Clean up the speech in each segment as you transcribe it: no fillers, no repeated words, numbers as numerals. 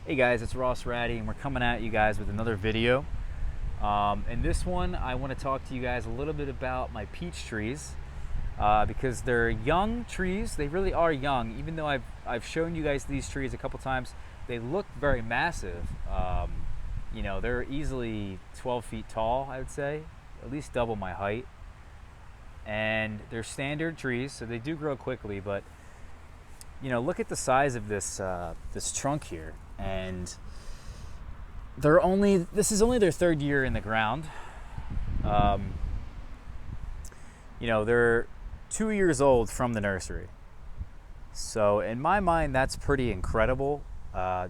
Hey guys, it's Ross Ratty, and we're coming at you guys with another video. In this one, I want to talk to you guys a little bit about my peach trees because they're young trees. They really are young, even though I've shown you guys these trees a couple times. They look very massive. You know, they're easily 12 feet tall, I would say, at least double my height. And they're standard trees, so they do grow quickly. But you know, look at the size of this this trunk here. And this is only their third year in the ground. You know, they're 2 years old from the nursery. So in my mind, that's pretty incredible,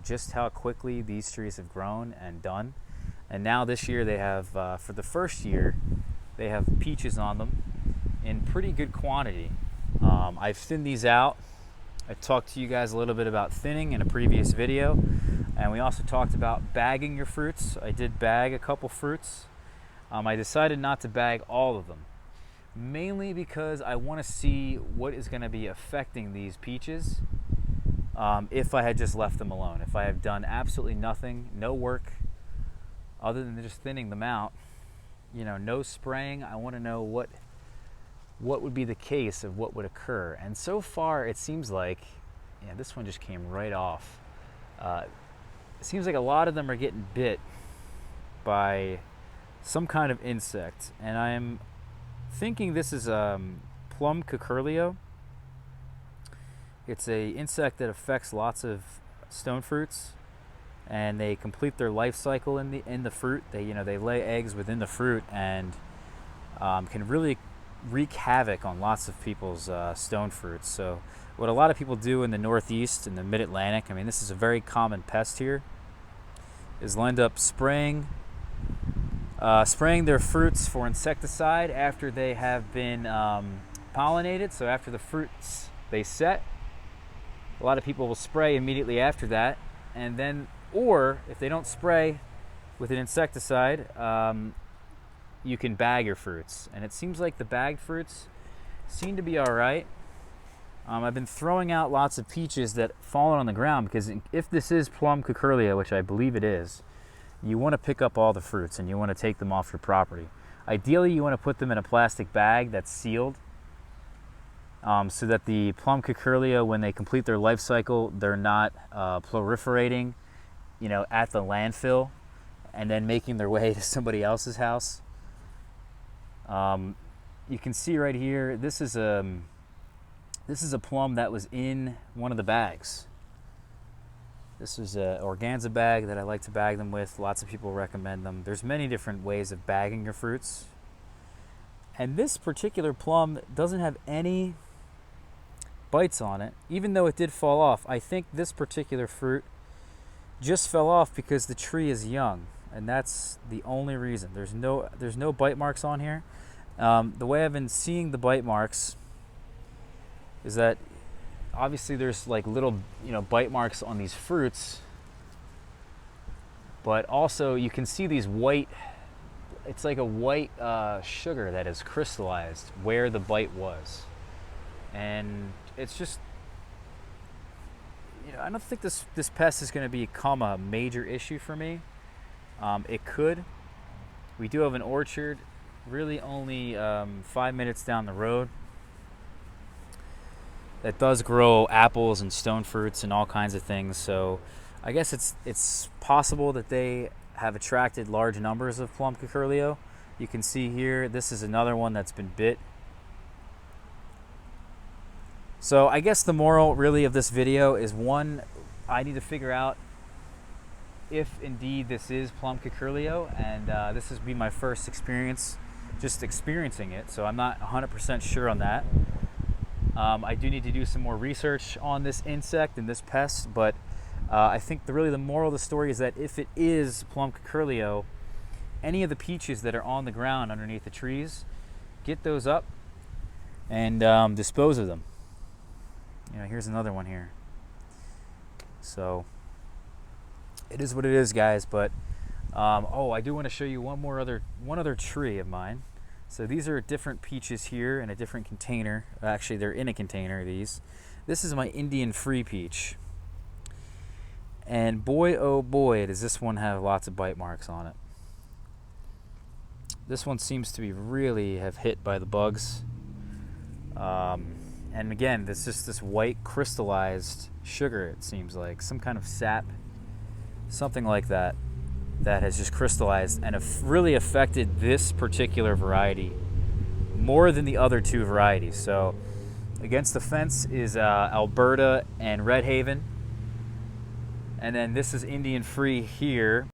just how quickly these trees have grown and done. And now this year they have, for the first year, they have peaches on them in pretty good quantity. I've thinned these out. I talked to you guys a little bit about thinning in a previous video, and we also talked about bagging your fruits. I did bag a couple fruits. I decided not to bag all of them, mainly because I want to see what is going to be affecting these peaches if I had just left them alone. If I have done absolutely nothing, no work other than just thinning them out, you know, no spraying, I want to know what would be the case of what would occur. And so far it seems like, yeah, this one just came right off. It seems like a lot of them are getting bit by some kind of insect, and I'm thinking this is Plum Curculio. It's a insect that affects lots of stone fruits, and they complete their life cycle in the fruit. They lay eggs within the fruit and can really wreak havoc on lots of people's stone fruits. So what a lot of people do in the Northeast and the Mid-Atlantic, I mean, this is a very common pest here, is they'll end up spraying their fruits for insecticide after they have been pollinated. So after the fruits they set, a lot of people will spray immediately after that, and then, or if they don't spray with an insecticide, you can bag your fruits. And it seems like the bagged fruits seem to be all right. I've been throwing out lots of peaches that fallen on the ground because if this is Plum Curculio, which I believe it is, you want to pick up all the fruits and you want to take them off your property. Ideally, you want to put them in a plastic bag that's sealed so that the Plum Curculio, when they complete their life cycle, they're not proliferating, you know, at the landfill and then making their way to somebody else's house. You can see right here, this is a plum that was in one of the bags. This is an organza bag that I like to bag them with. Lots of people recommend them. There's many different ways of bagging your fruits. And this particular plum doesn't have any bites on it, even though it did fall off. I think this particular fruit just fell off because the tree is young, and that's the only reason. There's no bite marks on here. The way I've been seeing the bite marks is that obviously there's like little, you know, bite marks on these fruits, but also you can see these white, it's like a white sugar that is crystallized where the bite was. And it's just, you know, I don't think this pest is going to become a major issue for me. It could. We do have an orchard really only 5 minutes down the road that does grow apples and stone fruits and all kinds of things. So I guess it's possible that they have attracted large numbers of Plum Curculio. You can see here, this is another one that's been bit. So I guess the moral really of this video is, one, I need to figure out if indeed this is Plum Curculio, and this has been my first experience just experiencing it, so I'm not 100% sure on that. I do need to do some more research on this insect and this pest, but I think the moral of the story is that if it is Plum Curculio, any of the peaches that are on the ground underneath the trees, get those up and dispose of them. You know, here's another one here. So it is what it is, guys. But I do want to show you one other tree of mine. So these are different peaches here in a different container. Actually, they're in a container, these. This is my Indian free peach. And boy, oh boy, does this one have lots of bite marks on it. This one seems to be really have hit by the bugs. And again, this just this white crystallized sugar, it seems like. Some kind of sap, something like that, that has just crystallized and have really affected this particular variety more than the other two varieties. So against the fence is Alberta and Red Haven. And then this is Indian Free here.